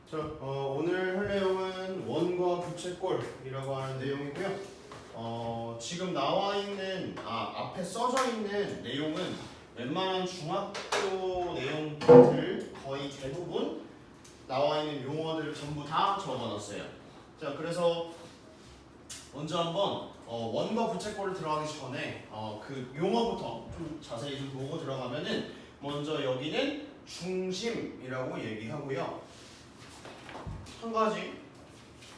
자, 오늘 할 내용은 원과 부채꼴이라고 하는 내용이고요. 지금 나와 있는, 앞에 써져 있는 내용은 웬만한 중학교 내용들 거의 대부분 나와 있는 용어들을 전부 다 적어놨어요. 자, 그래서 먼저 한번 원과 부채꼴을 들어가기 전에 그 용어부터 좀 자세히 좀 보고 들어가면은 먼저 여기는 중심이라고 얘기하고요. 한 가지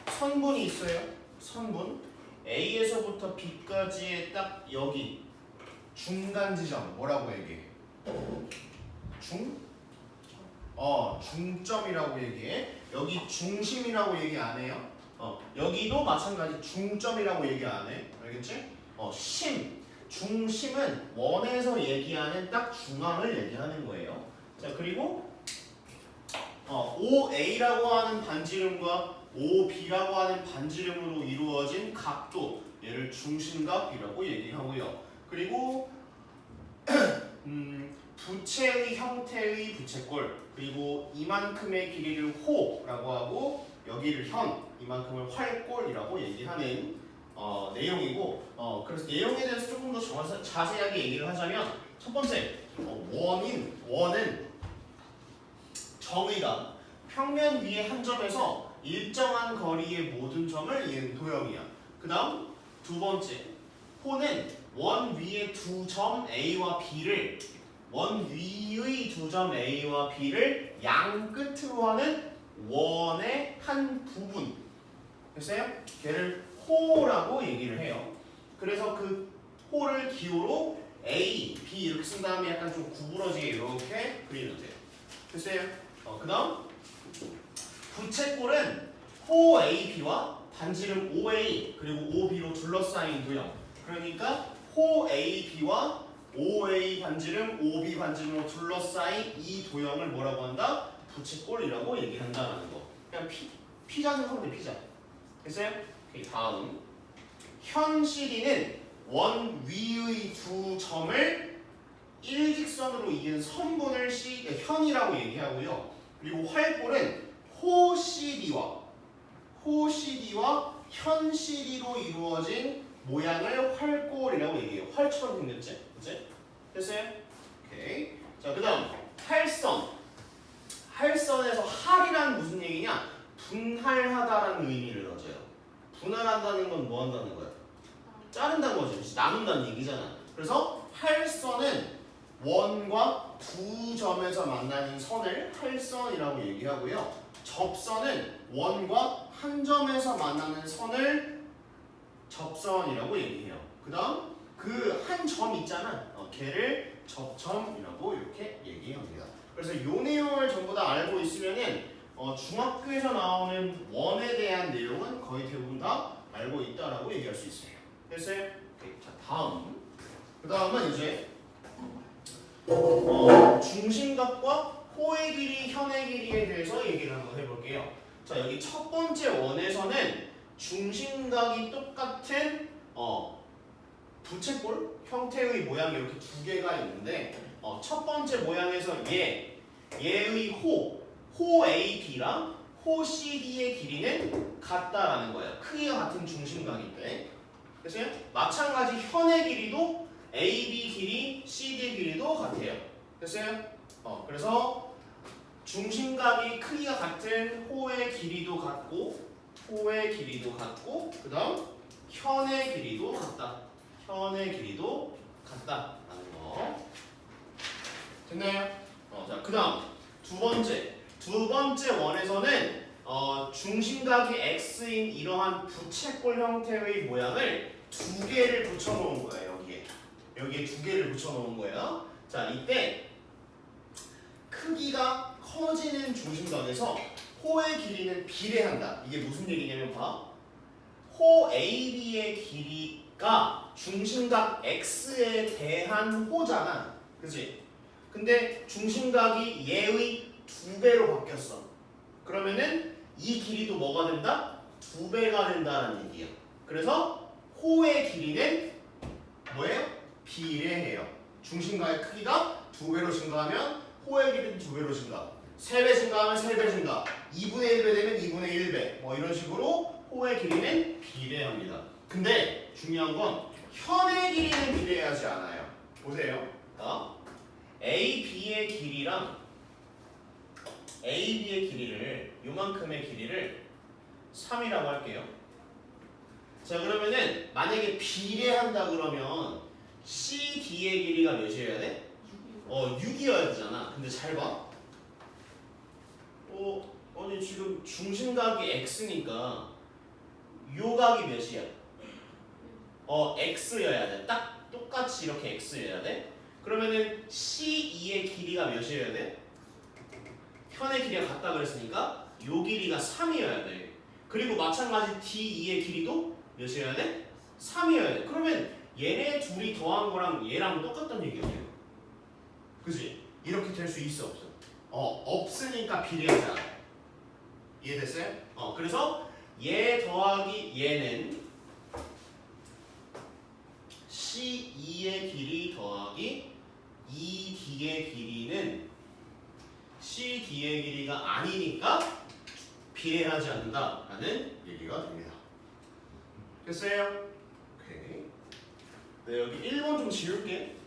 선분이 있어요. 선분 A에서부터 B까지의 딱 여기 중간 지점 뭐라고 얘기해? 중점이라고 얘기해. 여기 중심이라고 얘기 안 해요. 여기도 마찬가지 중점이라고 얘기 안 해. 알겠지? 중심은 원에서 얘기하는 딱 중앙을 얘기하는 거예요. 자, 그리고 OA라고 하는 반지름과 OB라고 하는 반지름으로 이루어진 각도, 얘를 중심각이라고 얘기하고요. 그리고 부채의 형태의 부채꼴, 그리고 이만큼의 길이를 호라고 하고 여기를 현, 이만큼을 활꼴이라고 얘기하는 내용이고, 그래서 내용에 대해서 조금 더 자세하게 얘기를 하자면, 첫 번째 원은 정의가 평면 위의 한 점에서 일정한 거리의 모든 점을 이은 도형이야. 그 다음 두 번째, 호는 원 위의 두 점 A와 B를 양 끝으로 하는 원의 한 부분, 됐어요? 걔를 호라고 얘기를 해요. 그래서 그 호를 기호로 A, B 이렇게 쓴 다음에 약간 좀 구부러지게 이렇게 그리면 돼요. 됐어요? 그 다음 부채꼴은 호 AB와 반지름 OA 그리고 OB로 둘러싸인 도형. 그러니까 호 AB와 OA 반지름, OB 반지름으로 둘러싸인 이 도형을 뭐라고 한다? 부채꼴이라고 얘기한다는 거. 그냥 피자는 하면 돼, 피자. 됐어요? 오케이, 다음 현 CD는 원 위의 두 점을 일직선으로 이은 선분을 현이라고 얘기하고요. 그리고 활꼴은 호 CD와 현 CD로 이루어진 모양을 활꼴이라고 얘기해요. 활처럼 생겼지? 그치? 됐어요? 오케이. 자, 그 다음 할선에서 할이란 무슨 얘기냐? 분할하다라는 의미를 가져요. 분할한다는 건 뭐 한다는 거야? 자른다는 거죠. 나눈다는 얘기잖아. 그래서 할선은 원과 두 점에서 만나는 선을 할선이라고 얘기하고요. 접선은 원과 한 점에서 만나는 선을 접선이라고 얘기해요. 그 다음 그 한 점 있잖아. 걔를 접점이라고 이렇게 얘기합니다. 그래서 이 내용을 전부 다 알고 있으면은 중학교에서 나오는 원에 대한 내용은 거의 대부분 다 알고 있다라고 얘기할 수 있어요. 됐어요? 오케이. 자, 그 다음은 이제 중심각과 호의 길이, 현의 길이에 대해서 얘기를 한번 해볼게요. 자, 여기 첫 번째 원에서는 중심각이 똑같은 부채꼴 형태의 모양이 이렇게 두 개가 있는데, 첫 번째 모양에서 얘의 호 AB랑 호 CD의 길이는 같다라는 거예요. 크기가 같은 중심각일 때. 그래서 마찬가지 현의 길이도 AB 길이, CD 길이도 같아요. 됐어요? 그래서 중심각이 크기가 같은 호의 길이도 같고, 그 다음 현의 길이도 같다라는 거. 됐나요? 자, 그 다음 두 번째 원에서는 중심각이 X인 이러한 부채꼴 형태의 모양을 두 개를 붙여놓은 거예요. 여기에 두 개를 붙여놓은 거예요. 자, 이때 크기가 커지는 중심각에서 호의 길이는 비례한다. 이게 무슨 얘기냐면 호 AB의 길이가 중심각 X에 대한 호잖아. 그치? 근데 중심각이 얘의 두 배로 바뀌었어. 그러면은 이 길이도 뭐가 된다? 두 배가 된다는 얘기야. 그래서 호의 길이는 뭐예요? 비례해요. 중심각의 크기가 두 배로 증가하면 호의 길이는 두 배로 증가. 3배 증가하면 3배 증가, 2분의 1배 되면 2분의 1배, 뭐 이런 식으로 호의 길이는 비례합니다. 근데 중요한 건 현의 길이는 비례하지 않아요. 보세요. A, B의 길이랑 A, B의 길이를, 요만큼의 길이를 3이라고 할게요. 자, 그러면은 만약에 비례한다 그러면 C, D의 길이가 몇이어야 돼? 6이어야 되잖아. 근데 잘 봐. 아니 지금 중심각이 X니까 요 각이 몇이야? X여야 돼. 딱 똑같이 이렇게 X여야 돼. 그러면은 C2의 길이가 몇이어야 돼? 현의 길이가 같다 그랬으니까 요 길이가 3이어야 돼. 그리고 마찬가지 D2의 길이도 몇이어야 돼? 3이어야 돼. 그러면 얘네 둘이 더한 거랑 얘랑 똑같다는 얘기예요. 그지? 이렇게 될 수 있어 없어? 없으니까 비례하지 않아. 이해됐어요? 그래서 얘 더하기 얘는 C2의 길이 더하기 2D의 길이는 CD의 길이가 아니니까 비례하지 않는다라는 얘기가 됩니다. 됐어요? 오케이. 네, 여기 1번 좀 지울게.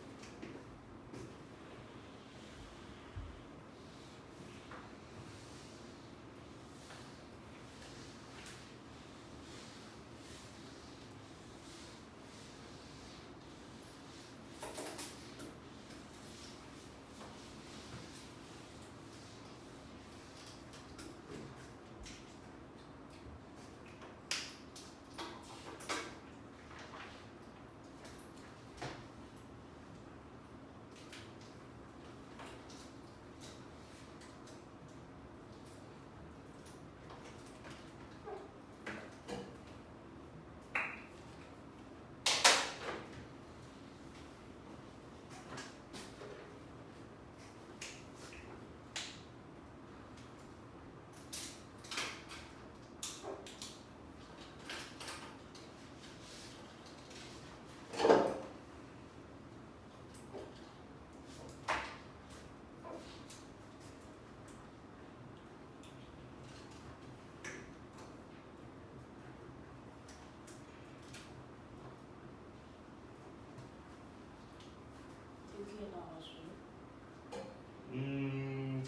여기에 나와줘요?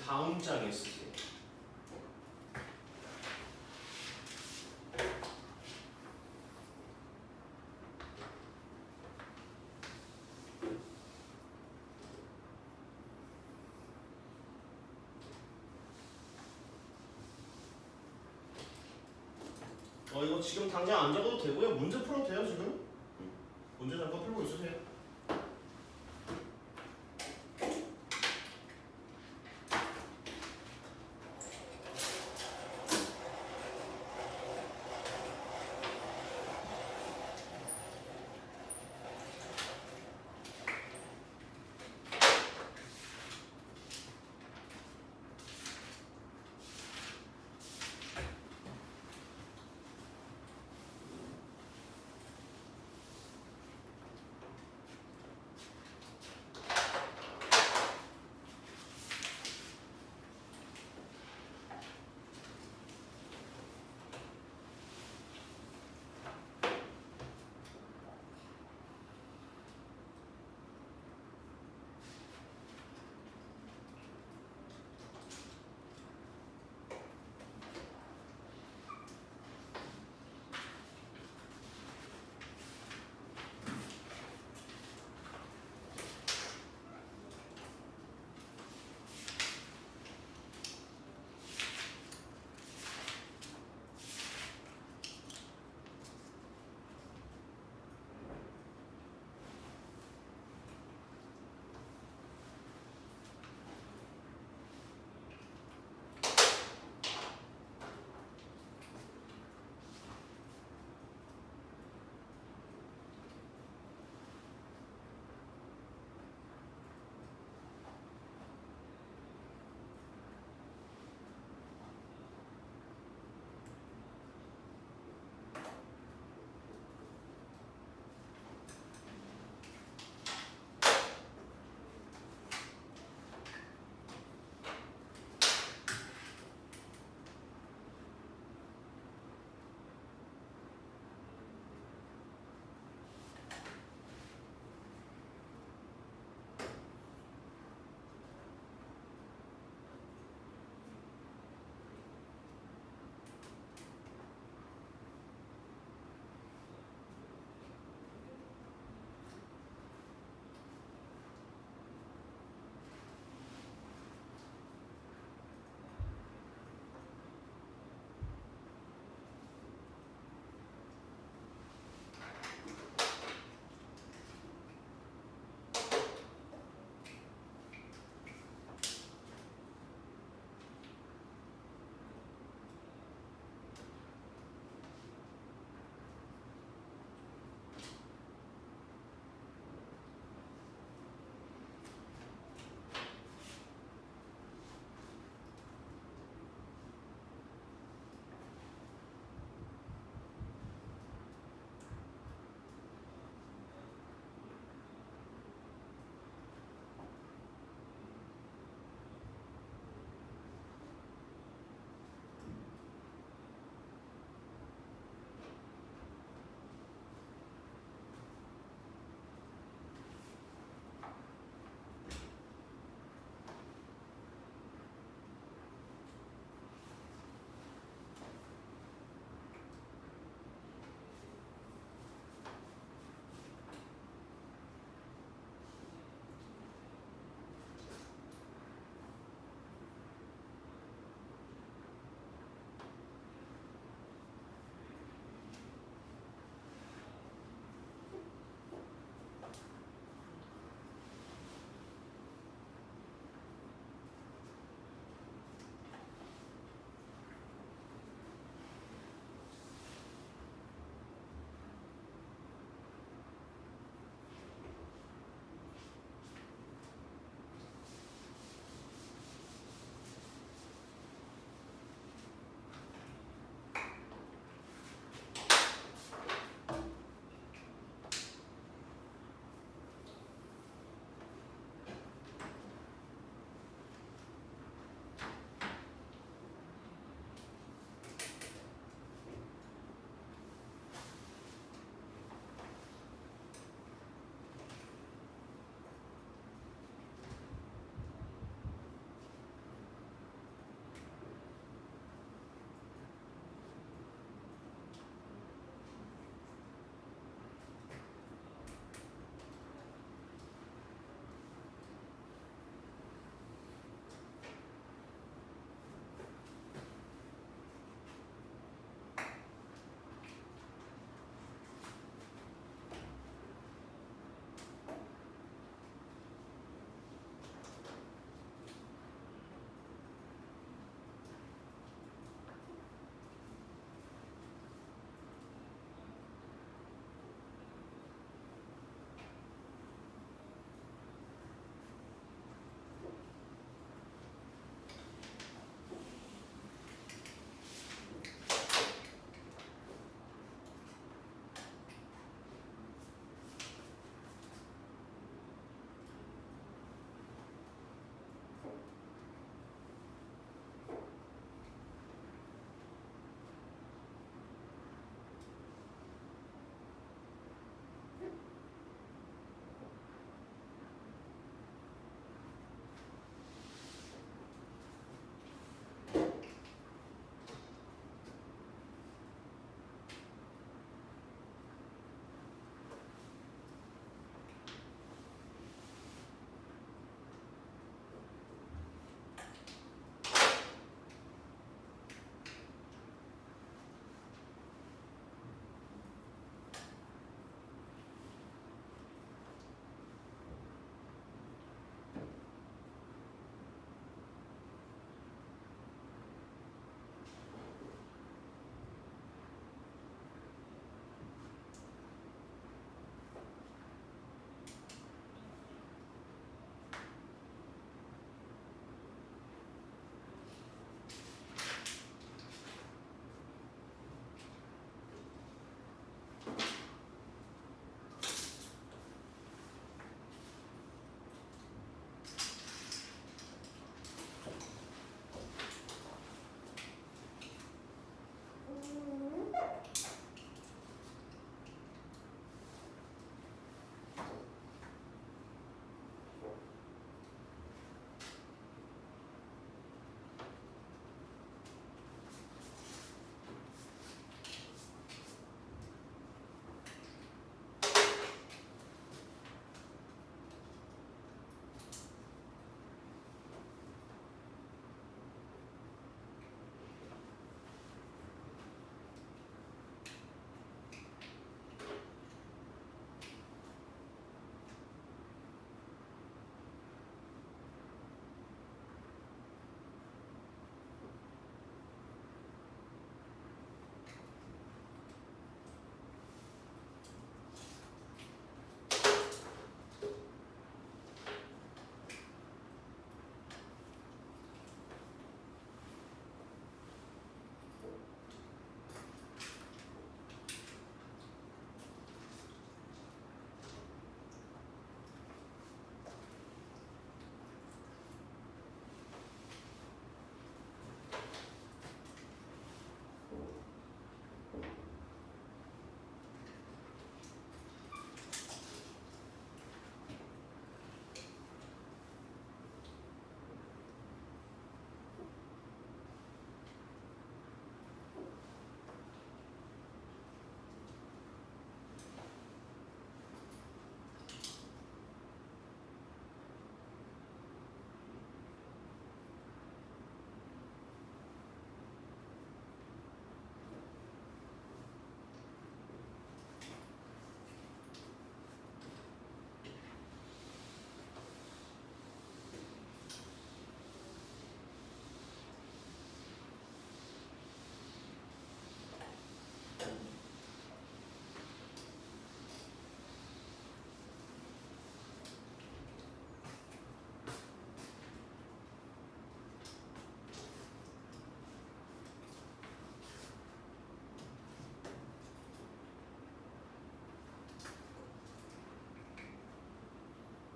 다음 장에 쓰세요. 이거 지금 당장 안 적어도 되고요. 문제 풀어도 돼요, 지금. 문제 잠깐 풀고 있으세요.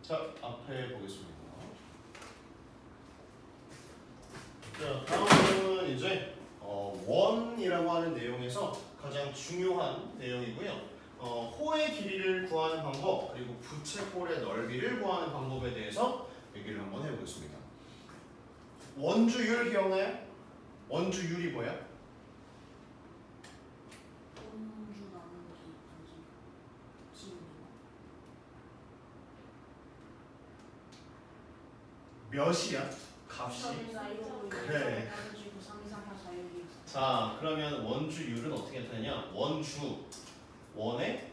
자, 앞에 보겠습니다. 자, 다음은 이제 원이라고 하는 내용에서 가장 중요한 내용이고요. 호의 길이를 구하는 방법 그리고 부채꼴의 넓이를 구하는 방법에 대해서 얘기를 한번 해보겠습니다. 원주율 기억나요? 원주율이 뭐야? 원주 나누기 기울기. 몇이야? 값이? 그래. 나누고 3, 2, 3, 4, 4, 6, 2. 자, 그러면 원주율은 어떻게 되냐? 원의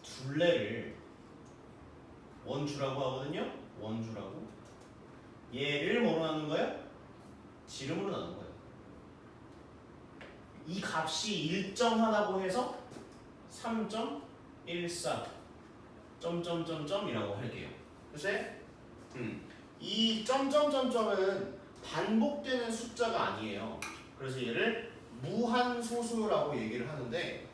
둘레를 원주라고 하거든요. 원주라고. 얘를 뭐로 나눈 거야? 지름으로 나눈 거야. 이 값이 일정하다고 해서 3.14 점점점점이라고 할게요. 글쎄? 이 점점점점은 반복되는 숫자가 아니에요. 그래서 얘를 무한소수라고 얘기를 하는데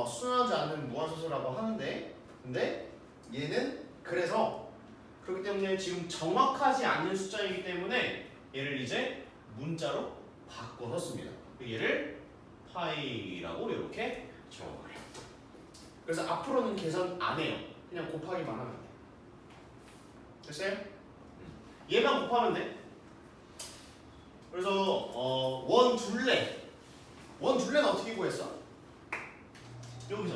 순하지 않는 무한소수라고 하는데 근데 얘는 그래서 그렇기 때문에 지금 정확하지 않은 숫자이기 때문에 얘를 이제 문자로 바꿔서 씁니다. 얘를 파이라고 이렇게 적어버려요. 그래서 앞으로는 계산 안 해요. 그냥 곱하기만 하면 돼. 됐어요? 얘만 곱하면 돼. 그래서 원둘레는 어떻게 구했어? 여기서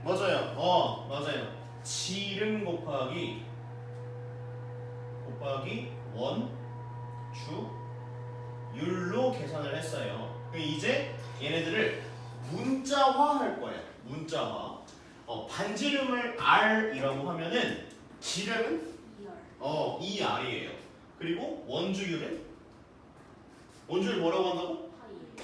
맞아요. 맞아요. 지름 곱하기 원주율로 계산을 했어요. 이제 얘네들을 문자화할 거예요. 문자화. 반지름을 R이라고 하면은 지름은 2R이에요. 그리고 원주율 뭐라고 한다고?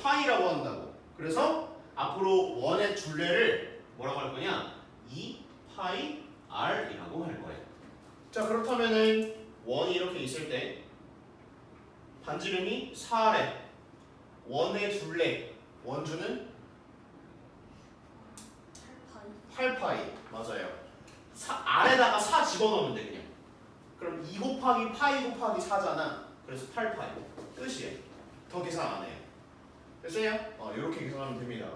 파이라고 한다고. 그래서 앞으로 원의 둘레를 뭐라고 할 거냐? 2파이 R이라고 할 거예요. 자, 그렇다면은 원이 이렇게 있을 때 반지름이 4래. 원의 둘레 원주는 8파이. 맞아요. 아래다가 4 집어넣으면 돼 그냥. 그럼 2 곱하기 파이 곱하기 4잖아. 그래서 8파이. 끝이에요. 더 계산 안 해요. 됐어요? 이렇게 계산하면 됩니다.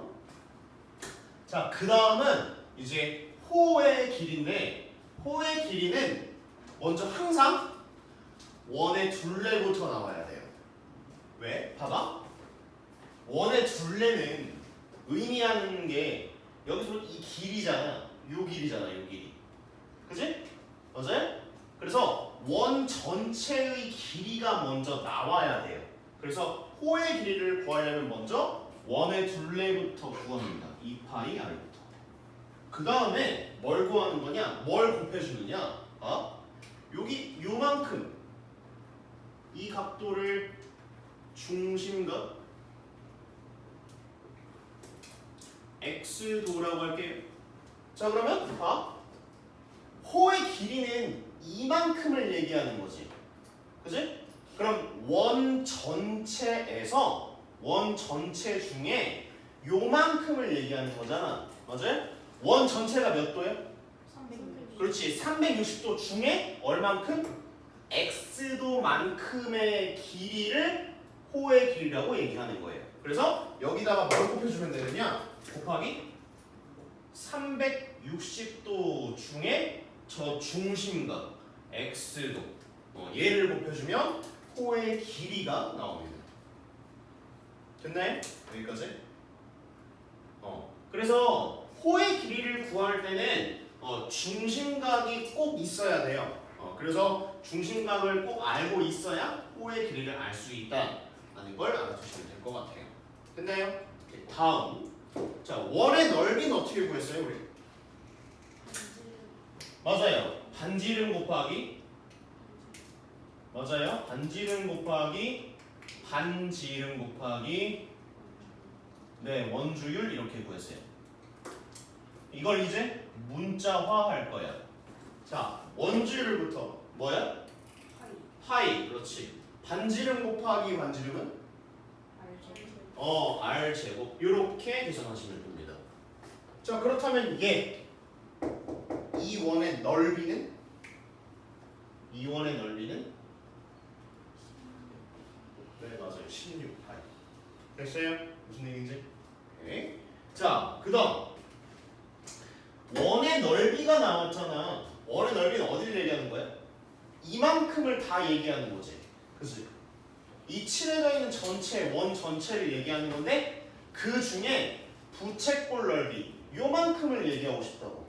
자, 그 다음은 이제 호의 길이인데 호의 길이는 먼저 항상 원의 둘레부터 나와야 돼요. 왜? 봐봐. 원의 둘레는 의미하는 게 여기서 이 길이잖아. 요 길이잖아. 요 길이. 그치? 맞아요? 그래서 원 전체의 길이가 먼저 나와야 돼요. 그래서 호의 길이를 구하려면 먼저 원의 둘레부터 구합니다. 2파이 R부터. 그 다음에 뭘 구하는 거냐? 뭘 곱해주느냐? 여기 요만큼 이 각도를 중심각 X도라고 할게요. 자, 그러면 봐. 호의 길이는 이만큼을 얘기하는 거지. 그치? 그럼 원 전체에서 원 전체 중에 요만큼을 얘기하는 거잖아. 맞아요? 원 전체가 몇 도야? 360. 그렇지. 360도 중에 얼만큼? X도만큼의 길이를 호의 길이라고 얘기하는 거예요. 그래서 여기다가 뭘 곱해주면 되느냐? 곱하기 360도 중에 저 중심각 X도 얘를 곱해주면 호의 길이가 나옵니다. 됐나요? 여기까지? 그래서 호의 길이를 구할 때는 중심각이 꼭 있어야 돼요. 그래서 중심각을 꼭 알고 있어야 호의 길이를 알 수 있다는 걸 알아두시면 될 것 같아요. 됐나요? 다음. 자, 원의 넓이는 어떻게 구했어요, 우리? 맞아요. 반지름 곱하기 맞아요. 반지름 곱하기 네, 원주율 이렇게 구했어요. 이걸 이제 문자화할 거야. 자, 원주율부터 뭐야? 파이. 그렇지. 반지름 곱하기 반지름은? R제곱. 이렇게 계산하시면 됩니다. 자, 그렇다면 얘 원의 넓이는? 이 원의 넓이는? 네, 맞아요. 16파이. 됐어요? 무슨 얘기인지? 오케이. 자, 그 다음 원의 넓이가 나왔잖아. 원의 넓이는 어디를 얘기하는 거야? 이만큼을 다 얘기하는 거지. 그치? 이 칠해져 있는 전체, 원 전체를 얘기하는 건데 그 중에 부채꼴 넓이 요만큼을 얘기하고 싶다고.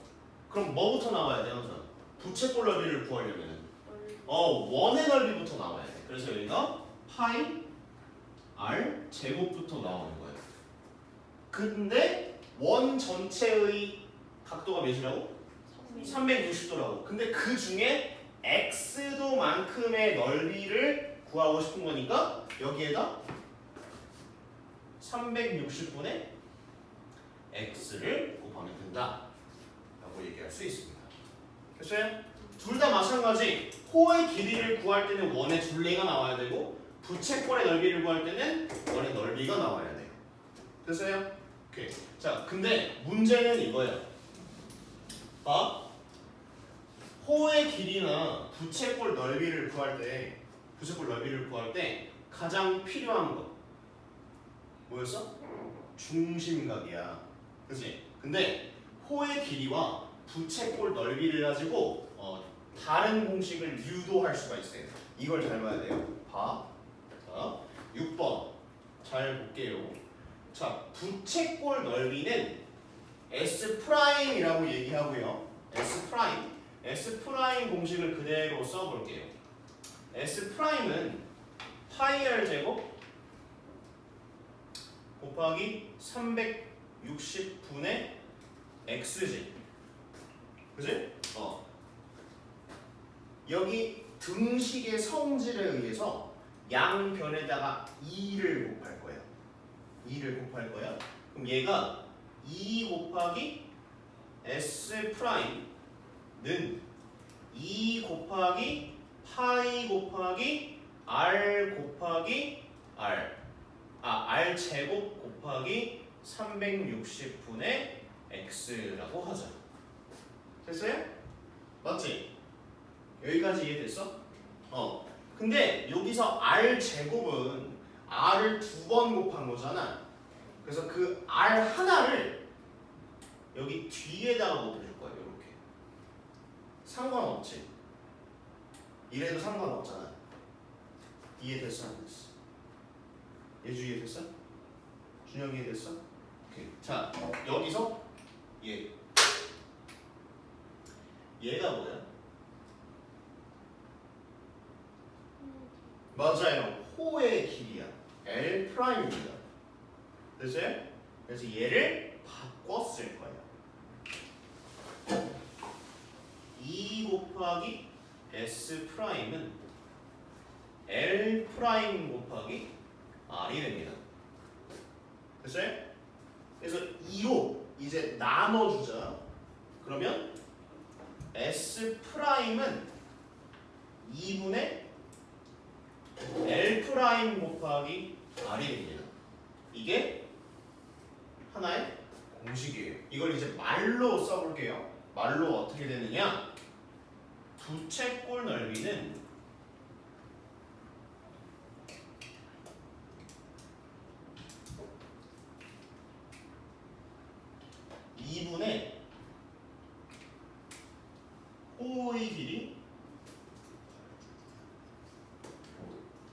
그럼 뭐부터 나와야 돼 항상? 부채꼴 넓이를 구하려면 원의 넓이부터 나와야 돼. 그래서 여기가 파이 r 제곱부터 나오는 거예요. 근데 원 전체의 각도가 몇이라고? 360도라고. 근데 그 중에 x도 만큼의 넓이를 구하고 싶은 거니까 여기에다 360분의 x를 곱하면 된다 라고 얘기할 수 있습니다. 됐어요? 둘 다 마찬가지. 호의 길이를 구할 때는 원의 둘레가 나와야 되고 부채꼴의 넓이를 구할 때는 원의 넓이가 나와야 돼요. 됐어요? 오케이. 자, 근데 문제는 이거예요. 봐. 호의 길이나 부채꼴 넓이를 구할 때 가장 필요한 거 뭐였어? 중심각이야. 그치? 근데 호의 길이와 부채꼴 넓이를 가지고 다른 공식을 유도할 수가 있어요. 이걸 잘 봐야 돼요. 봐. 자, 6번 잘 볼게요. 자, 부채꼴 넓이는 S'이라고 얘기하고요. S' 공식을 그대로 써볼게요. S'은 파이 r 제곱 곱하기 360분의 x지. 그지? 여기 등식의 성질에 의해서 양변에다가 2를 곱할 거야. 2를 곱할 거야. 그럼 얘가 2 곱하기 S'는 2 곱하기 파이 곱하기 r 곱하기 r 제곱 곱하기 360분의 x라고 하자. 됐어요? 맞지? 여기까지 이해됐어? 근데 여기서 r 제곱은 r을 2번 곱한 거잖아. 그래서 그 r 하나를 여기 뒤에다가 곱해줄 거예요. 이렇게. 상관없지. 이래도 상관없잖아. 이해됐어? 안 됐어? 예주 이해됐어? 준혁 이해됐어? 오케이. 자, 여기서 얘가 뭐야? 맞아요. 호의 길이야. L'입니다. 됐어요? 그래서 얘를 바꿔 쓸 거예요. 2 곱하기 S'은 L' 곱하기 R이 됩니다. 됐어요? 그래서 2로 이제 나눠주자. 그러면 S'은 2분의 L' 곱하기 R이 됩니다. 이게 하나의 공식이에요. 이걸 이제 말로 써볼게요. 말로 어떻게 되느냐? 부채꼴 넓이는 2분의 호의 길이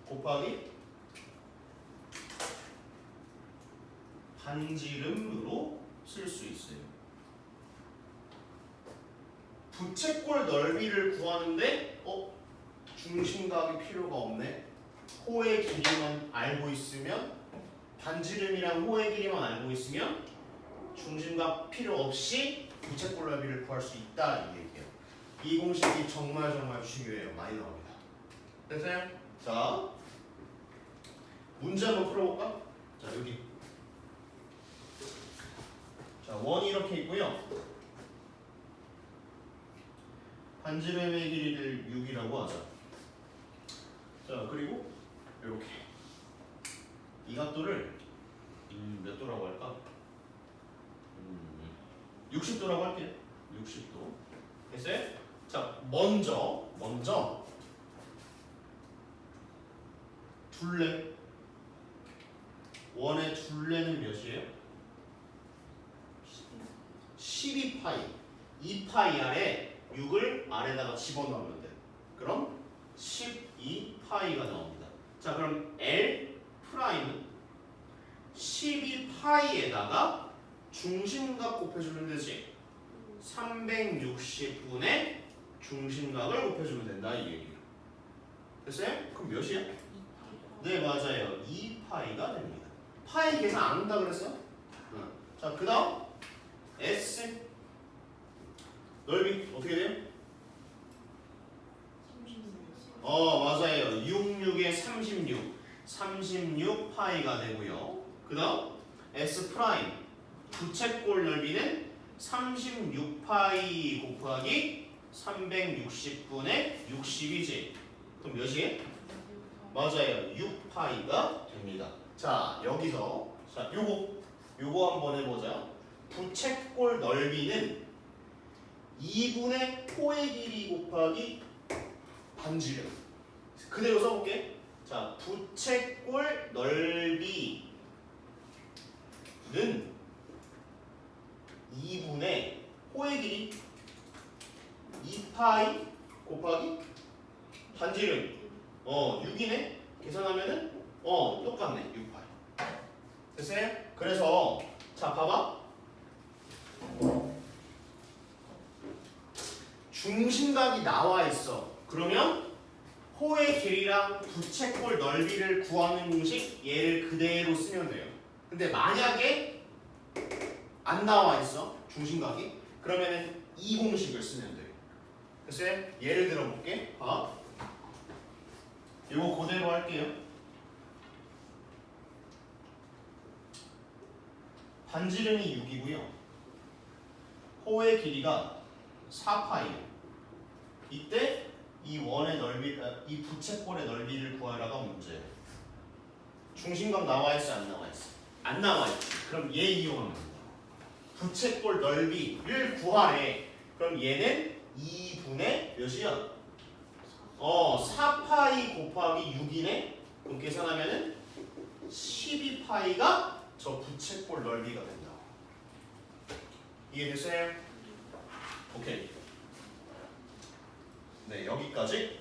곱하기 반지름으로 쓸 수 있어요. 부채꼴 넓이를 구하는데 중심각이 필요가 없네. 호의 길이만 알고 있으면 반지름이랑 호의 길이만 알고 있으면 중심각 필요 없이 부채꼴 넓이를 구할 수 있다 이 얘기예요. 이 공식이 정말 중요해요. 많이 나옵니다. 됐어요? 자, 문제 한번 풀어볼까? 자, 여기. 자, 원이 이렇게 있고요. 반지름의 길이를 6이라고 하자. 자, 그리고 이렇게 이 각도를 몇 도라고 할까? 60도라고 할게요. 60도. 됐어요? 자, 먼저 둘레. 원의 둘레는 몇이에요? 12파이. 2파이 아래 6을 아래다가 집어넣으면 돼. 그럼 12파이가 나옵니다. 자, 그럼 L 프라임은 12파이에다가 중심각 곱해주면 되지. 360분의 중심각을 곱해주면 된다 이 얘기예요. 됐어요? 그럼 몇이야? 네, 맞아요. 2파이가 됩니다. 파이 계산 안 한다 그랬어? 응. 자, 그 다음 S 넓이 어떻게 돼요? 36. 맞아요. 66에 36 파이가 되고요. 그 다음 S 프라임 부채꼴 넓이는 36파이 곱하기 360분의 60이지. 그럼 몇이에요? 맞아요. 6파이가 됩니다. 자, 여기서 자, 요거 한번 해보자. 부채꼴 넓이는 2분의 코의 길이 곱하기 반지름. 그대로 써볼게. 자, 부채꼴 넓이는 2분의 코의 길이 2파이 곱하기 반지름. 6이네. 계산하면은 똑같네. 6파이. 됐어요? 그래서 자, 봐봐. 중심각이 나와 있어. 그러면 호의 길이랑 부채꼴 넓이를 구하는 공식 얘를 그대로 쓰면 돼요. 근데 만약에 안 나와 있어. 중심각이. 그러면은 이 공식을 쓰면 돼요. 됐어요? 예를 들어 볼게. 봐. 이거 그대로 할게요. 반지름이 6이고요. 호의 길이가 4파이에요. 이때 이 원의 넓이, 이 부채꼴의 넓이를 구하라가 문제예요. 중심각 나와 있어, 안 나와 있어? 안 나와 있지. 그럼 얘 이용하면 된다. 부채꼴 넓이를 구하래. 그럼 얘는 2분의 몇이야? 4파이 곱하기 6이네. 그럼 계산하면은 12파이가 저 부채꼴 넓이가 된다. 이해되세요? 오케이. 네, 여기까지.